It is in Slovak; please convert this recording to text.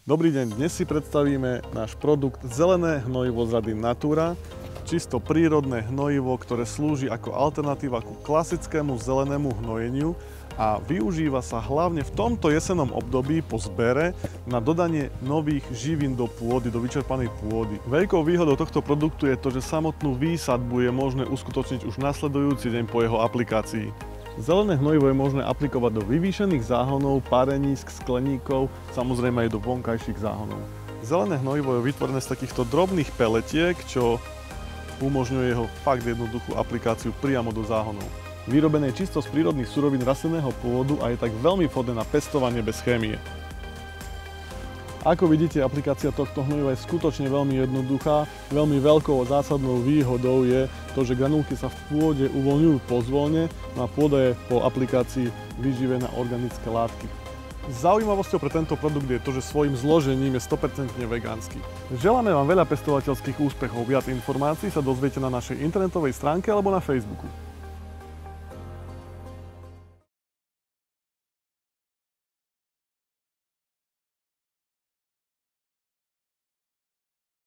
Dobrý deň, dnes si predstavíme náš produkt zelené hnojivo z rady Natura. Čisto prírodné hnojivo, ktoré slúži ako alternatíva ku klasickému zelenému hnojeniu a využíva sa hlavne v tomto jesennom období po zbere na dodanie nových živín do pôdy, do vyčerpanej pôdy. Veľkou výhodou tohto produktu je to, že samotnú výsadbu je možné uskutočniť už nasledujúci deň po jeho aplikácii. Zelené hnojivo je možné aplikovať do vyvýšených záhonov, parenísk, skleníkov, samozrejme aj do vonkajších záhonov. Zelené hnojivo je vytvorené z takýchto drobných peletiek, čo umožňuje jeho fakt jednoduchú aplikáciu priamo do záhonov. Vyrobené je čisto z prírodných surovín rastlinného pôvodu a je tak veľmi vhodné na pestovanie bez chémie. Ako vidíte, aplikácia tohto hnojiva je skutočne veľmi jednoduchá. Veľmi veľkou a zásadnou výhodou je to, že granulky sa v pôde uvoľňujú pozvolne a pôda je po aplikácii vyživená organické látky. Zaujímavosťou pre tento produkt je to, že svojím zložením je 100% vegánsky. Želáme vám veľa pestovateľských úspechov. Viac informácií sa dozviete na našej internetovej stránke alebo na Facebooku.